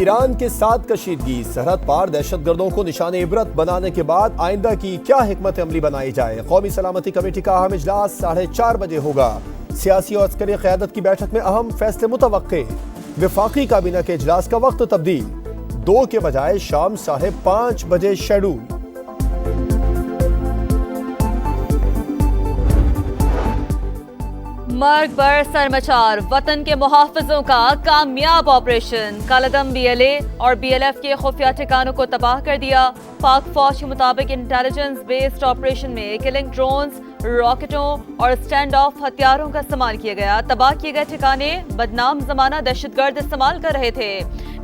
Iran के साथ कशीदगी, सरहद पार दहशतगर्दों को निशाने इबरत बनाने के बाद आइंदा की क्या हिकमत अमली बनाई जाए। कौमी सलामती कमेटी का अहम इजलास 4:30 बजे होगा। सियासी और अस्करी क़यादत की बैठक में अहम फैसले मुतवक्के। वफाकी काबीना के इजलास का वक्त तब्दील, 2 के बजाय शाम 5:30 बजे शेड्यूल। मर्ग बर सरमचार, वतन के मुहाफिजों का कामयाब ऑपरेशन। कालादम BLA और BLF के खुफिया ठिकानों को तबाह कर दिया। पाक फौज के मुताबिक इंटेलिजेंस बेस्ड ऑपरेशन में किलिंग ड्रोन्स, रॉकेटों और स्टैंड ऑफ हथियारों का इस्तेमाल किया गया। तबाह किए गए ठिकाने बदनाम जमाना दहशतगर्द इस्तेमाल कर रहे थे।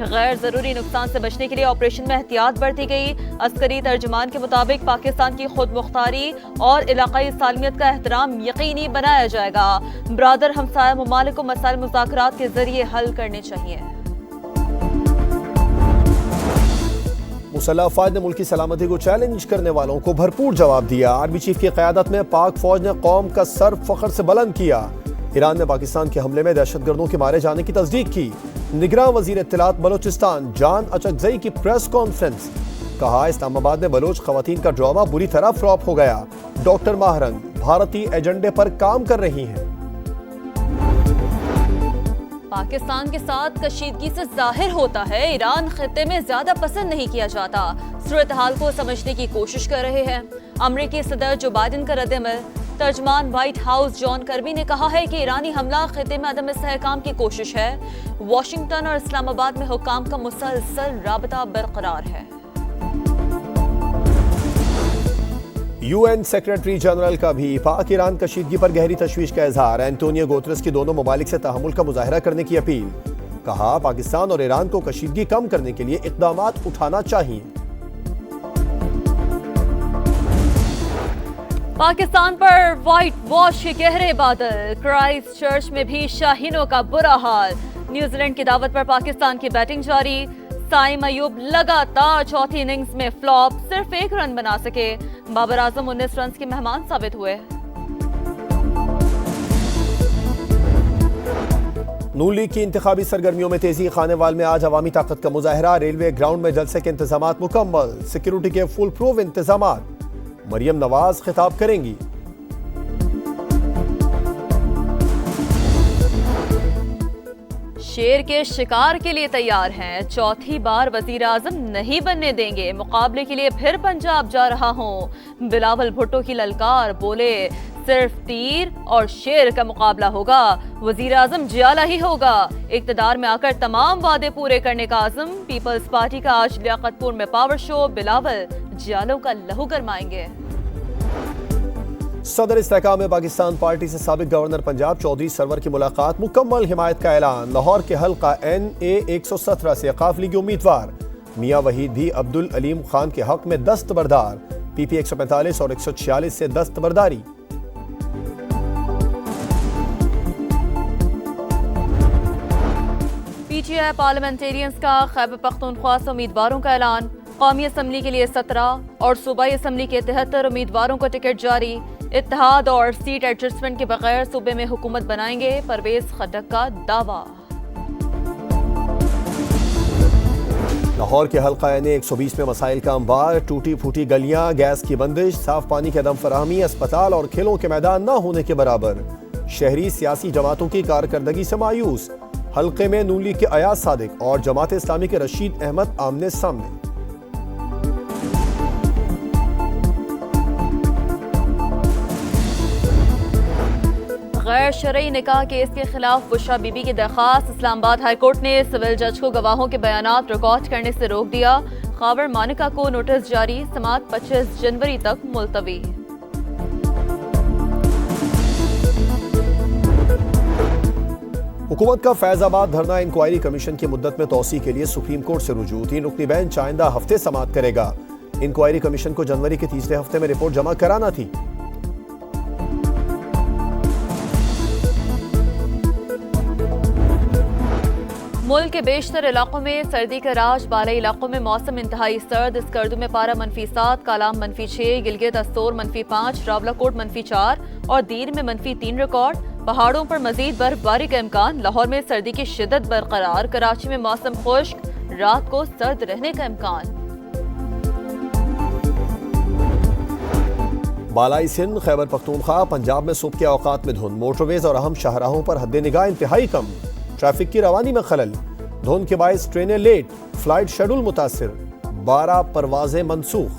गैर जरूरी नुकसान से बचने के लिए ऑपरेशन में एहतियात बरती गई। अस्करी तर्जुमान के मुताबिक पाकिस्तान की खुद मुख्तारी और इलाकाई सालमियत का एहतराम यकीनी बनाया जाएगा। ब्रादर हमसाया ममालिक को मसाइल मुज़ाकरात के जरिए हल करने चाहिए। मुसल्लह अफवाज ने मुल्की सलामती को चैलेंज करने वालों को भरपूर जवाब दिया। आर्मी चीफ की क़यादत में पाक फौज ने कौम का सर फख्र से बुलंद किया। ईरान ने पाकिस्तान के हमले में दहशतगर्दों के मारे जाने की तस्दीक की। निगरान वजीर इत्तलात बलोचिस्तान जान अचकजई की प्रेस कॉन्फ्रेंस, कहा इस्लामाबाद में बलोच खवातीन का ड्रामा बुरी तरह फ्लॉप हो गया। डॉक्टर माहरंग भारतीय एजेंडे पर काम कर रही हैं। पाकिस्तान के साथ कशीदगी से जाहिर होता है ईरान खित्ते में ज्यादा पसंद नहीं किया जाता। सूरत हाल को समझने की कोशिश कर रहे हैं। अमेरिकी सदर जो बाइडेन का रद्द-ए-अमल। तर्जमान व्हाइट हाउस जॉन कर्बी ने कहा है कि ईरानी हमला खित्ते में अदम इस्तेहकाम की कोशिश है। वाशिंगटन और इस्लामाबाद में हुक्काम का मुसलसल राबता बरकरार है। UN सेक्रेटरी जनरल का भी पाक ईरान कशीदगी पर गहरी तशवीश का इजहार। एंटोनियो गुतेरेस की दोनों ममालिक से तहम्मुल का मुजाहरा करने की अपील। कहा पाकिस्तान और ईरान को कशीदगी कम करने के लिए इक़दामात उठाना चाहिए। पाकिस्तान पर व्हाइट वॉश के गहरे बादल। क्राइस्ट चर्च में भी शाहीनों का बुरा हाल। न्यूजीलैंड की दावत पर पाकिस्तान की बैटिंग जारी। साइम अयूब लगातार चौथी इनिंग्स में फ्लॉप, सिर्फ 1 रन बना सके। बाबर आजम 19 रन के मेहमान साबित हुए। नून लीग की इंतखाबी सरगर्मियों में तेजी। खानेवाल में आज अवामी ताकत का मुजाहरा। रेलवे ग्राउंड में जलसे के इंतजामात मुकम्मल। सिक्योरिटी के फुल प्रूफ इंतजामात। मरियम नवाज खिताब करेंगी। शेर के शिकार के लिए तैयार हैं। चौथी बार वजीर आजम नहीं बनने देंगे। मुकाबले के लिए फिर पंजाब जा रहा हूं। बिलावल भुट्टो की ललकार, बोले सिर्फ तीर और शेर का मुकाबला होगा। वजीर आजम जियाला ही होगा। इक्तदार में आकर तमाम वादे पूरे करने का आज़म। पीपल्स पार्टी का आज लियाकतपुर में पावर शो। बिलावल जियालों का लहू गरमाएंगे। सदर इस्तेहकाम में पाकिस्तान पार्टी से साबिक गवर्नर पंजाब चौधरी सरवर की मुलाकात मुकम्मल। हिमायत का ऐलान। लाहौर के हल्का NA 117 से काफ लीगी उम्मीदवार मियां वहीद भी अब्दुल अलीम खान के हक में दस्तबरदार। PP 145 और 146 से दस्तबरदारी। PTI पार्लियामेंटेरियंस का खैबर पख्तूनख्वा से उम्मीदवारों का ऐलान। कौमी असम्बली के लिए 17 और सूबाई असम्बली के 73 उम्मीदवारों को टिकट जारी। इत्तेहाद और सीट एडजस्टमेंट के बगैर सूबे में हुकूमत बनाएंगे, परवेज खट्टक का दावा। लाहौर के हल्का NA 120 में मसाइल का अंबार। टूटी फूटी गलियां, गैस की बंदिश, साफ पानी की अदम फराहमी, अस्पताल और खेलों के मैदान न होने के बराबर। शहरी सियासी जमातों की कारकर्दगी से मायूस। हल्के में नून लीग के अयाज सादिक और जमात इस्लामी के रशीद अहमद आमने सामने। गैर शरई निकाह केस के खिलाफ बुशरा बीबी की दरख्वास्त। इस्लामाबाद हाईकोर्ट ने सिविल जज को गवाहों के बयानात रिकॉर्ड करने से रोक दिया। खावर मानिका को नोटिस जारी। समाअत 25 जनवरी तक मुलतवी। हुकूमत का फैजाबाद धरना इंक्वायरी कमीशन की मुद्दत में तोसी के लिए सुप्रीम कोर्ट से रुजू। 3 रुकनी बेंच आइंदा हफ्ते समाअत करेगा। इंक्वायरी कमीशन को जनवरी के तीसरे हफ्ते में रिपोर्ट जमा कराना थी। मुल्क के बेशतर इलाकों में सर्दी का राज। बालाई इलाकों में मौसम इंतहाई सर्द। स्कर्दू में पारा -7, कालाम -6, गिलगित अस्तोर -5, रावलाकोट -4 और दीर में -3 रिकॉर्ड। पहाड़ों पर मजीद बर्फबारी का इम्कान। लाहौर में सर्दी की शिद्दत बरकरार। कराची में मौसम खुश्क। रात को सर्द रहने का इम्कान। बालाई सिंध, खैबर पख्तूनख्वा, पंजाब में सुबह के औकात में धुंध, मोटरवेज और अहम शाहराहों पर हद निगाह इंतहाई कम, ट्रैफिक की रवानी में खलल, धुंध के बायस ट्रेनें लेट, फ्लाइट शेड्यूल मुतासिर, 12 परवाजें मनसूख।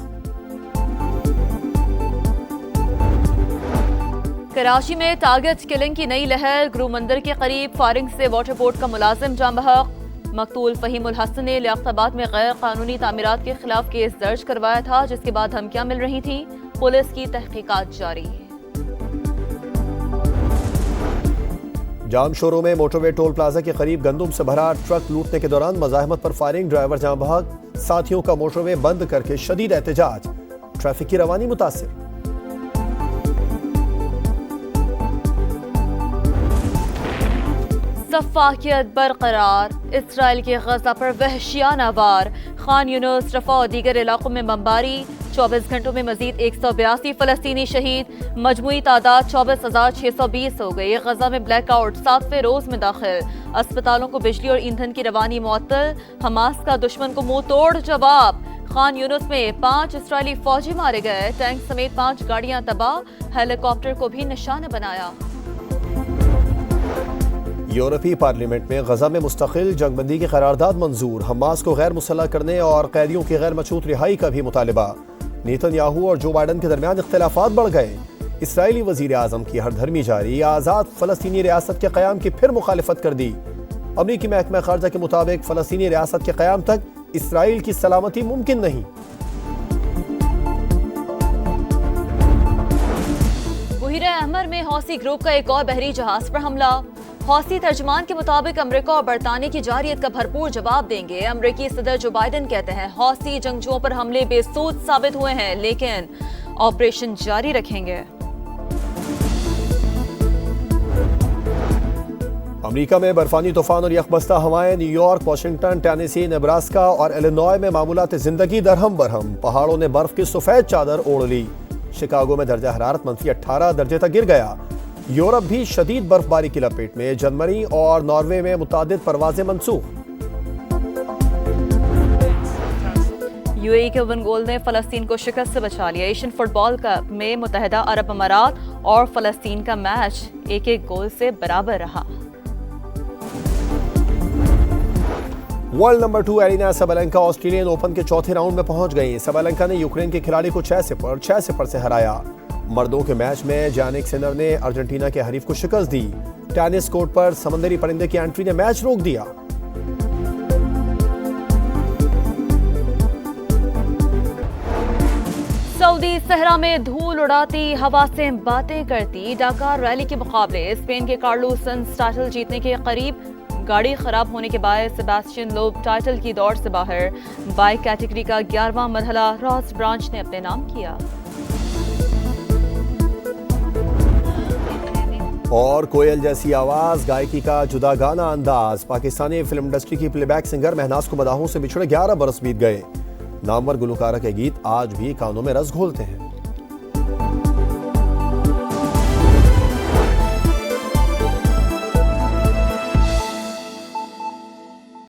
कराची में टारगेट किलिंग की नई लहर, गुरु मंदिर के करीब फायरिंग से वाटर बोर्ड का मुलाजिम जाम बहक, मकतूल फहीम उल हसन ने लियाकताबाद में गैर कानूनी तामीरात के खिलाफ केस दर्ज करवाया था, जिसके बाद धमकियां मिल रही थी। पुलिस की तहकीकात जारी है। जाम शोरों में मोटरवे टोल प्लाजा के करीब गंदुम से भरा ट्रक लूटने के दौरान मज़ाहमत पर फायरिंग, ड्राइवर जाम बहक, साथियों का मोटरवे बंद करके शदीद एहतजाज, ट्रैफिक की रवानी मुतासिर। सफाकियत बरकरार, इसराइल के गजा पर वहशियाना वार, खान यूनुस, रफा और दीगर इलाकों में बमबारी, 24 घंटों में मजीद 182 फलस्तीनी शहीद, मजमुई तादाद 24,620 हो गई। गजा में ब्लैकआउट 7वें रोज में दाखिल, अस्पतालों को बिजली और ईंधन की रवानी मुअत्तल, हमास का दुश्मन को मुंह तोड़ जवाब। खान यूनुस में 5 इसराइली फौजी मारे गए, टैंक समेत 5 गाड़ियां तबाह, हेलीकॉप्टर को भी निशाना बनाया। यूरोपीय पार्लियामेंट में गजा में मुस्तकिल जंगबंदी की करारदाद मंजूर, हमास को गैर मुसल्लह करने और कैदियों की गैर मशरूत रिहाई का भी मुतालिबा। नेतन्याहू और जो बाइडन के दरमियान इख्तिलाफात बढ़ गए, इसराइली वजीर आजम की हरधर्मी जारी, आज़ाद फलस्तीनी रियासत के क़याम की फिर मुखालिफत कर दी। अमरीकी महकमा खारजा के मुताबिक फलस्तीनी रियासत के क़याम तक इसराइल की सलामती मुमकिन नहीं। बुहिर अहमर में हौसी ग्रुप का एक और बहरी जहाज पर हमला, हौसी तर्जमान के मुताबिक अमेरिका और बरतानिया की जारियत का भरपूर जवाब देंगे। अमेरिकी सदर जो बाइडन कहते हैं हौसी जंगजुओं पर हमले बेसूद साबित हुए हैं, लेकिन ऑपरेशन जारी रखेंगे। अमेरिका में बर्फानी तूफान और यकबस्ता हवाएं, न्यूयॉर्क, वाशिंगटन, टेनेसी, नेब्रास्का और इलिनॉय में मामूलात जिंदगी दरहम बरहम, पहाड़ों ने बर्फ की सफेद चादर ओढ़ ली। शिकागो में दर्जा हरारत -18 दर्जे तक गिर गया। यूरोप भी शदीद बर्फबारी की लपेट में, जर्मनी और नॉर्वे में मुतादिद परवाजें मनसूख। यूएई के वनगोल ने फलस्तीन को शिकस्त से बचा लिया। एशियन फुटबॉल कप में मुत्तहिदा अरब अमारात और फलस्तीन का मैच 1-1 गोल से बराबर रहा। World number 2 Arina Sabalenka Australian Open के चौथे राउंड में पहुंच गई। सबैलेंका ने यूक्रेन के खिलाड़ी को 6-0 से हराया। मर्दों के मैच में जानिक सिनर ने अर्जेंटीना के हरीफ को शिकस्त दी। टेनिस कोर्ट पर समंदरी परिंदे की एंट्री ने मैच रोक दिया। सऊदी सहरा में धूल उड़ाती, हवा से बातें करती डाकार रैली के मुकाबले स्पेन के कार्लोस साइंज टाइटल जीतने के करीब, गाड़ी खराब होने के बाद सेबास्टियन लोब टाइटल की दौड़ से बाहर। बाइक कैटेगरी का 11वां मरहला रॉस ब्रांच ने अपने नाम किया। और कोयल जैसी आवाज, गायकी का जुदागाना अंदाज, पाकिस्तानी फिल्म इंडस्ट्री की प्लेबैक सिंगर महनाज को मदाहों से बिछड़े 11 बरस बीत गए। नामवर गुलकारा के गीत आज भी कानों में रस घोलते हैं।